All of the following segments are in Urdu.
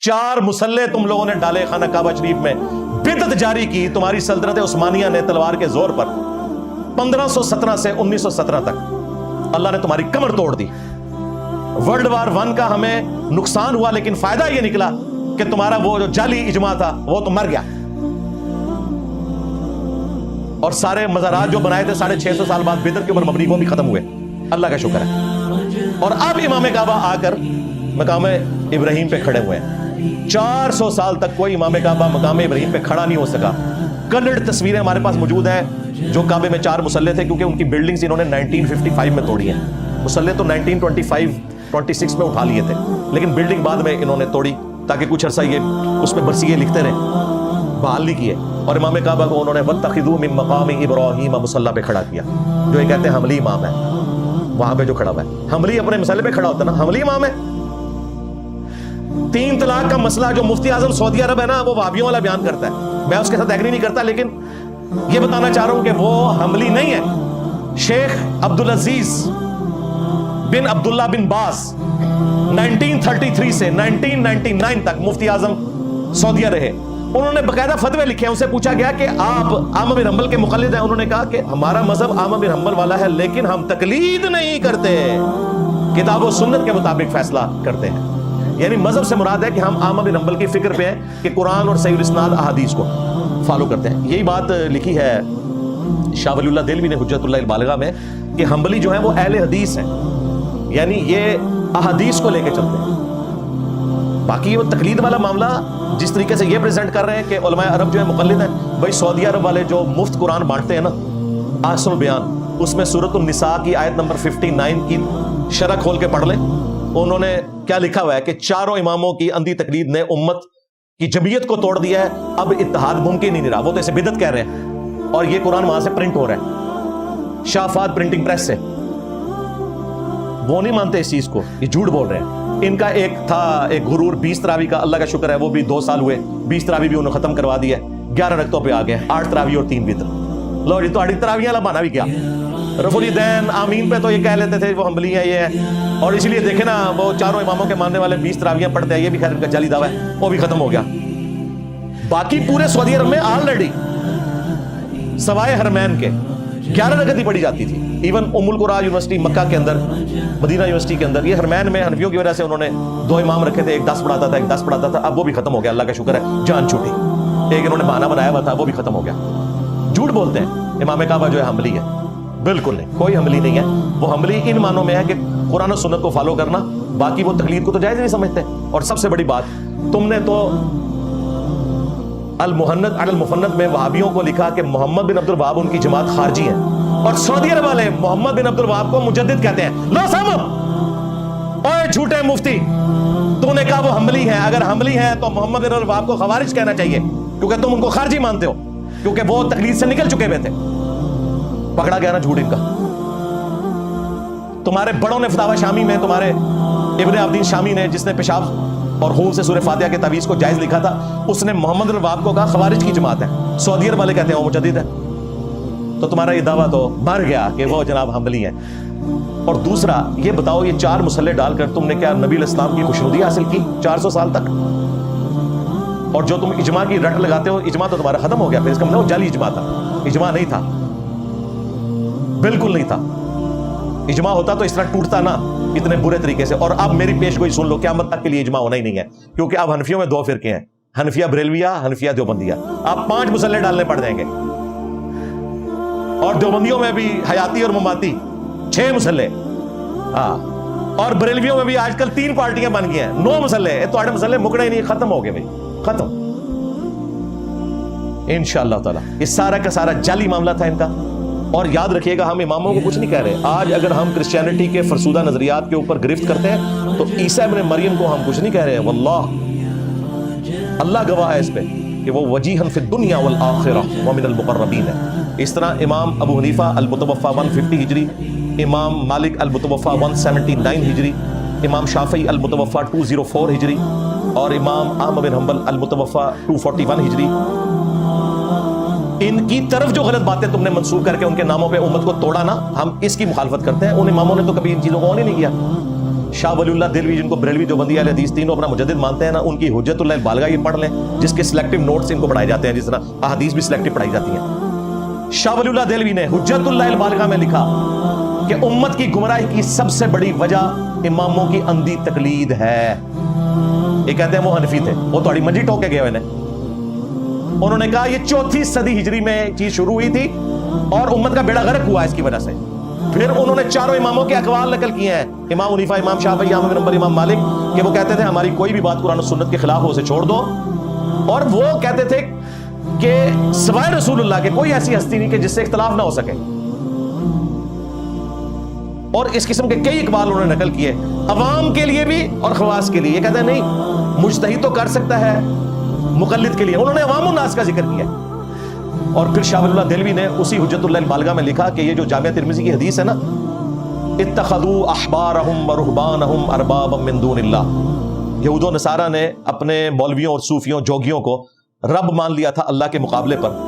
4 مسلح تم لوگوں نے ڈالے خانہ کعبہ شریف میں، بدعت جاری کی تمہاری سلطنت عثمانیہ نے تلوار کے زور پر 1517 سے 1917 تک اللہ نے تمہاری کمر توڑ دی۔ ورلڈ وار 1 کا ہمیں نقصان ہوا لیکن فائدہ یہ نکلا کہ تمہارا وہ جو جعلی اجماع تھا وہ تو مر گیا، اور سارے مزارات جو بنائے تھے 650 سال بعد بدعت کے اوپر مبنی وہ بھی ختم ہوئے، اللہ کا شکر ہے۔ اور اب امام کعبہ آ کر مقام ابراہیم پہ کھڑے ہوئے ہیں۔ 400 سال تک کوئی امام کعبہ مقام ابراہیم پہ کھڑا نہیں ہو سکا۔ کلرڈ تصویریں ہمارے پاس موجود ہیں جو کعبے میں 4 مسلح تھے، کیونکہ ان کی بلڈنگز انہوں نے 1955 میں توڑی ہیں۔ مسلح تو 1925-26 میں اٹھا لیے تھے، لیکن بلڈنگ بعد میں انہوں نے توڑی تاکہ کچھ عرصہ یہ اس میں برسیے لکھتے رہیں، بحال نہیں کیے۔ اور امام کعبہ کو انہوں نے وَاتَّخِذُوا مِن مَقَامِ إِبْرَاهِيمَ مصلی پہ کھڑا کیا، جو یہ کہتے ہیں حملی امام ہے، وہاں پہ جو کھڑا ہوا ہے حملی اپنے مسئلے پہ کھڑا ہوتا ہے نا، حملی امام ہے۔ 3 طلاق کا مسئلہ جو مفتی اعظم سعودی عرب ہے نا، وہ وہابیوں والا بیان کرتا ہے، میں اس کے ساتھ ایگری نہیں کرتا، لیکن یہ بتانا چاہ رہا ہوں کہ وہ حملی نہیں ہے۔ شیخ عبدالعزیز بن عبداللہ بن باز 1933 سے 1999 تک مفتی اعظم سعودیہ رہے، انہوں نے باقاعدہ فتوے لکھے ہیں۔ ان سے پوچھا گیا کہ آپ احمد بن حنبل کے مقلد ہیں؟ انہوں نے کہا کہ ہمارا مذہب احمد بن حنبل والا ہے، لیکن ہم تقلید نہیں کرتے، کتاب و سنت کے مطابق فیصلہ کرتے ہیں۔ یعنی مذہب سے مراد ہے کہ ہم احمد بن حنبل کی فکر پہ ہیں کہ قرآن اور صحیح الاسناد احادیث کو فالو کرتے ہیں۔ یہی بات لکھی ہے شاہ ولی اللہ دہلوی نے حجت اللہ البالغہ میں کہ حنبلی جو ہیں وہ اہل حدیث ہیں، یعنی یہ احادیث کو لے کے چلتے ہیں۔ باقی وہ تقلید والا معاملہ جس طریقے سے یہ پریزنٹ کر رہے ہیں کہ علماء عرب جو ہے مقلد ہیں، بھائی سعودی عرب والے جو مفت قرآن بانٹتے ہیں نا، احسن البیان، اس میں سورۃ النساء کی آیت نمبر 59 کی شرح کھول کے پڑھ لیں، انہوں نے کیا لکھا ہوا ہے کہ 4 اماموں کی اندھی تقلید نے امت کی جمعیت کو توڑ دیا ہے، اب اتحاد ممکن ہی نہیں رہا۔ وہ تو اسے بدعت کہہ رہے ہیں، اور یہ قرآن وہاں سے پرنٹ ہو رہا ہے شاہ فہد پرنٹنگ پریس سے، وہ نہیں مانتے اس چیز کو، یہ جھوٹ بول رہے ہیں۔ ان کا ایک تھا ایک غرور 20 تراوی کا، اللہ کا شکر ہے وہ بھی 2 سال ہوئے، 20 تراوی بھی انہوں نے ختم کروا دی ہے، 11 رکعتوں پہ آ گئے، 8 تراوی اور 3 وتر۔ لو جی تو 8 تراویاں لبانا بھی کیا، رفع الیدین آمین پہ تو یہ کہہ لیتے تھے وہ حنبلی ہیں یہ ہے، اور اسی لیے دیکھیں نا وہ 4 اماموں کے ماننے والے 20 تراویاں پڑھتے ہیں، یہ بھی خیر ان کا جعلی دعویٰ ہے، وہ بھی ختم ہو گیا۔ باقی پورے سعودی عرب میں آلریڈی سوائے حرمین کے 11 رکعت ہی پڑھی جاتی تھی۔ ایون ام القریٰ یونیورسٹی مکہ کے اندر، مدینہ یونیورسٹی کے اندر، یہ حرمین میں حنفیوں کی وجہ سے انہوں نے 2 امام رکھے تھے، ایک 10 پڑھاتا تھا ایک 10 پڑھاتا تھا، اب وہ بھی ختم ہو گیا، اللہ کا شکر ہے جان چھوٹی۔ ایک انہوں نے بہانہ بنایا ہوا تھا، وہ بھی ختم ہو گیا۔ جھوٹ بولتے ہیں امام کعبہ جو ہے حنبلی ہے، بالکل نہیں، کوئی حنبلی نہیں ہے۔ وہ حنبلی ان معنوں میں ہے کہ قرآن و سنت کو فالو کرنا، باقی وہ تقلید کو تو جائز نہیں سمجھتے۔ اور سب سے بڑی بات، تم نے تو المحند علی المفند میں وہابیوں کو لکھا کہ محمد بن عبد الوہاب ان کی جماعت خارجی ہیں، اور سعودی عرب والے محمد بن عبد الوہاب کو مجدد کہتے ہیں۔ لو سم اوے جھوٹے مفتی، تو نے کہا وہ حنبلی ہیں، اگر حنبلی ہیں تو محمد بن عبد الوہاب کو خوارج کہنا چاہیے، کیونکہ تم ان کو خارجی مانتے ہو، کیونکہ وہ تقلید سے نکل چکے ہوئے تھے۔ پکڑا گیا نا جھوٹ ان کا۔ تمہارے بڑوں نے فتاوی شامی میں، تمہارے ابن عابدین شامی نے جس نے پیشاب اور خون سے سورہ فاتحہ کے تعویذ کو جائز لکھا تھا، اس نے محمد بن الوہاب کو کہا خوارج کی جماعت ہے، سعودی عرب والے کہتے ہیں وہ مجدد ہے۔ تو تمہارا یہ دعویٰ تو مر گیا کہ وہ جناب حنبلی ہیں۔ اور دوسرا یہ بتاؤ، یہ 4 مسلح ڈال کر تم نے کیا نبی علیہ السلام کی خوشنودی حاصل کی 400 سال تک؟ اور جو تم اجماع کی رٹ لگاتے ہو، اجماع تو تمہارا ختم ہو گیا، پھر اس کا مطلب جعلی اجماع تھا، اجماع نہیں تھا، بالکل نہیں تھا۔ اجماع ہوتا تو اس طرح ٹوٹتا نا اتنے برے طریقے سے۔ اور اب میری پیش گوئی سن لو، قیامت تک کے لیے اجماع ہونا ہی نہیں ہے، کیونکہ اب حنفیوں میں 2 فرقے ہیں، حنفیہ بریلویہ، حنفیہ دیوبندیہ۔ اب 5 مسلح ڈالنے پڑ جائیں گے، اور دیوبندیوں میں بھی حیاتی اور مماتی 6 مسلح، ہاں، اور بریلویوں میں بھی آج کل 3 پارٹیاں بن گئی ہیں، 9 مسلح۔ تو 8 مسلح مکڑے ہی نہیں، ختم ہو گئے بھائی، ختم انشاءاللہ تعالی۔ یہ سارا کا سارا جعلی معاملہ تھا ان کا۔ اور یاد رکھیے گا، ہم اماموں کو کچھ نہیں کہہ رہے۔ آج اگر ہم کرسچینٹی کے فرسودہ نظریات کے اوپر گرفت کرتے ہیں تو عیسیٰ ابن مریم کو ہم کچھ نہیں کہہ رہے ہیں، واللہ، اللہ گواہ ہے اس پہ کہ وہ وجیہا فی الدنیا والآخرہ ومن المقربین ہے۔ اس طرح امام ابو حنیفہ المتوفی 150 ہجری، امام مالک المتوفی 179 ہجری، امام شافعی المتوفی 204 ہجری، اور امام احمد بن حنبل المتوفی 241 ہجری۔ ان کی طرف جو غلط باتیں تم نے منسوخ کر کے ان کے ناموں پہ امت کو توڑا نا، ہم اس کی مخالفت کرتے ہیں۔ ان اماموں نے تو کبھی ان چیزوں کو آن ہی نہیں کیا۔ شاہ ولی اللہ دہلوی جن کو بریلوی دیوبندی اہل حدیث تینوں اپنا مجدد مانتے ہیں نا، ان کی حجت البالغہ یہ پڑھ لیں جس کے سلیکٹو نوٹس ان کو پڑھائے جاتے ہیں، جس طرح احادیث بھی سلیکٹو پڑھائی جاتی ہیں۔ شاہ ولی اللہ دہلوی نے حجت البالغہ میں لکھا کہ امت کی گمراہی کی سب سے بڑی وجہ اماموں کی اندھی تقلید ہے۔ یہ کہتے ہیں وہ حنفی تھے، وہ تھوڑی منجی ٹوک کے گئے ہوئے نے۔ انہوں نے کہا یہ 4 صدی ہجری میں چیز شروع ہوئی تھی اور امت کا بیڑا غرق ہوا اس کی وجہ سے۔ پھر انہوں نے 4 اماموں کے اقوال نقل کیے ہیں، امام حنیفہ، امام شافعی، امام بن حنبل، امام مالک، کہ وہ کہتے تھے ہماری کوئی بھی بات قرآن و سنت کے خلاف ہو اسے چھوڑ دو، اور وہ کہتے تھے کہ سوائے رسول اللہ کے کوئی ایسی ہستی نہیں کہ جس سے اختلاف نہ ہو سکے، اور اس قسم کے کئی اقوال انہوں نے نقل کیے، عوام کے لیے بھی اور خواص کے لیے۔ یہ کہتے ہیں نہیں، مجتہد تو کر سکتا ہے مقلد کے لیے، انہوں نے عوام الناس کا ذکر کیا۔ اور پھر شاہ ولی اللہ دہلوی نے اسی حجت اللہ البالغہ میں لکھا کہ یہ جو جامعہ ترمذی کی حدیث ہے نا، اتخذوا احبارهم ورهبانهم اربابا من دون اللہ، یہود و نصارہ نے اپنے مولویوں اور صوفیوں جوگیوں کو رب مان لیا تھا اللہ کے مقابلے پر۔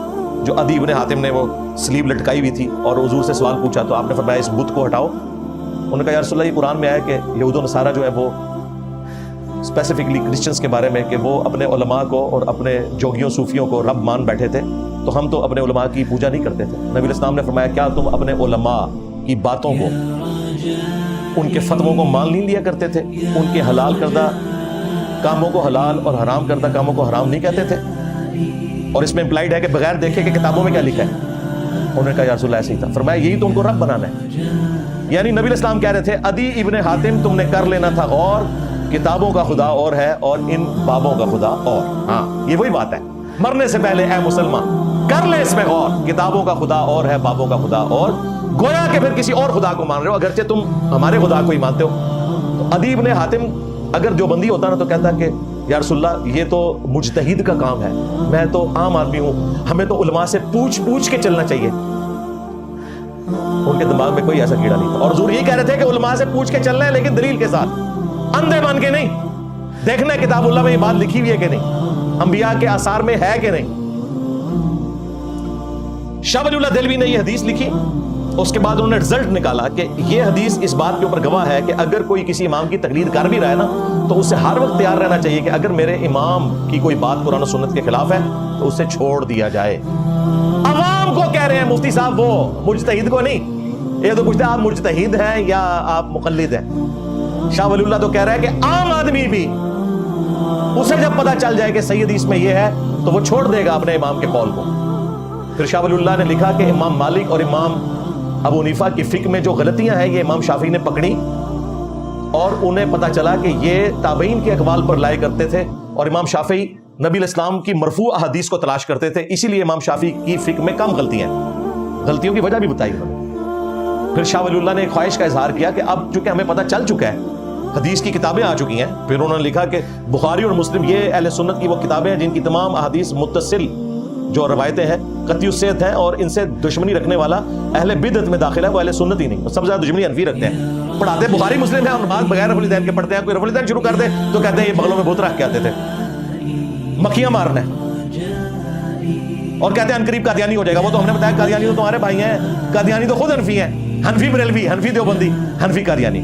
جو عدی ابن حاتم نے وہ سلیب لٹکائی ہوئی تھی اور حضور سے سوال پوچھا تو آپ نے فرمایا اس بت کو ہٹاؤ۔ انہوں نے کہا یا رسول اللہ یہ قرآن میں آیا کہ یہود و نصارہ جو ہے وہ اسپیسیفکلی کرسچنز کے بارے میں کہ وہ اپنے علماء کو اور اپنے جوگیوں صوفیوں کو رب مان بیٹھے تھے، تو ہم تو اپنے علماء کی پوجا نہیں کرتے تھے۔ نبی الاسلام نے فرمایا کیا تم اپنے علماء کی باتوں کو، ان کے فتووں کو مان نہیں لیا کرتے تھے؟ ان کے حلال کردہ کاموں کو حلال اور حرام کردہ کاموں کو حرام نہیں کہتے تھے؟ اور اس میں امپلائڈ ہے کہ بغیر دیکھے کہ کتابوں میں کیا لکھا ہے۔ انہوں نے کہا یا رسول اللہ ایسے ہی تھا۔ فرمایا یہی تو ان کو رب بنانا ہے۔ یعنی نبی الاسلام کہہ رہے تھے عدی ابن حاتم تم نے کر لینا تھا غور، کتابوں کا خدا اور ہے اور ان بابوں کا خدا اور۔ ہاں یہ وہی بات ہے، مرنے سے پہلے اے مسلمان کر لے اس میں غور، کتابوں کا خدا اور ہے، بابوں کا خدا اور، گویا کہ پھر کسی اور خدا کو مان رہے ہو اگرچہ تم ہمارے خدا کو ہی مانتے ہو۔ تو عدی ابن حاتم اگر دیوبندی ہوتا نا تو کہتا کہ یا رسول اللہ یہ تو مجتہد کا کام ہے، میں تو عام آدمی ہوں، ہمیں تو علماء سے پوچھ کے چلنا چاہیے۔ ان کے دماغ میں کوئی ایسا کیڑا نہیں تھا، اور حضور یہ کہہ رہے تھے کہ علماء سے پوچھ کے چلنا ہے لیکن دلیل کے ساتھ، اندھے بن کے نہیں، دیکھنا ہے کتاب اللہ میں یہ بات لکھی ہوئی ہے کہ نہیں، انبیاء کے آثار میں ہے کہ نہیں۔ شاہ ولی اللہ دہلوی نے یہ حدیث لکھی، اس کے بعد انہوں نے رزلٹ نکالا کہ یہ حدیث اس بات کے اوپر گواہ ہے کہ اگر کوئی کسی امام کی تقلید کر بھی رہا ہے نا تو اسے ہر وقت تیار رہنا چاہیے کہ اگر میرے امام کی کوئی بات قرآن و سنت کے خلاف ہے تو اسے چھوڑ دیا جائے۔ عوام کو کہہ رہے ہیں مفتی صاحب، وہ مجتہد کو نہیں۔ یہ تو پوچھتے ہیں آپ مجتہد ہیں یا آپ مقلد ہیں؟ شاہ ولی اللہ تو کہہ رہا ہے کہ عام آدمی بھی اسے جب پتا چل جائے کہ صحیح حدیث میں یہ ہے تو وہ چھوڑ دے گا اپنے امام کے قول کو۔ پھر شاہ ولی اللہ نے لکھا کہ امام مالک اور امام ابو حنیفہ کی فقہ میں جو غلطیاں ہیں یہ امام شافعی نے پکڑی، اور انہیں پتا چلا کہ یہ تابعین کے اقوال پر لائے کرتے تھے، اور امام شافعی نبی الاسلام کی مرفوع احادیث کو تلاش کرتے تھے، اسی لیے امام شافعی کی فقہ میں کم غلطیاں ہیں۔ غلطیوں کی وجہ بھی بتائی انہوں نے۔ پھر شاہ ولی اللہ نے ایک خواہش کا اظہار کیا کہ اب چونکہ ہمیں پتا چل چکا ہے، حدیث کی کتابیں آ چکی ہیں، پھر انہوں نے لکھا کہ بخاری اور مسلم یہ اہل سنت کی وہ کتابیں ہیں جن کی تمام احادیث متصل جو روایتیں ہیں قطعی الصحت ہیں، اور ان سے دشمنی رکھنے والا اہل بدعت میں داخل ہے، وہ اہل سنت ہی نہیں، سب سے زیادہ دشمنی حنفی رکھتے ہیں، پڑھاتے بخاری مسلم ہیں اور نماز بغیر رفع الیدین کے پڑھتے ہیں۔ کوئی رفع الیدین شروع کر دے تو کہتے ہیں یہ بغلوں میں بت رکھ کے آتے تھے، مکھیاں مارنا ہے، اور کہتے ہیں عنقریب قادیانی ہو جائے گا۔ وہ تو ہم نے بتایا قادیانی تو تمہارے بھائی ہیں، قادیانی تو خود حنفی ہیں، حنفی بریلوی، حنفی دیوبندی، حنفی قادیانی۔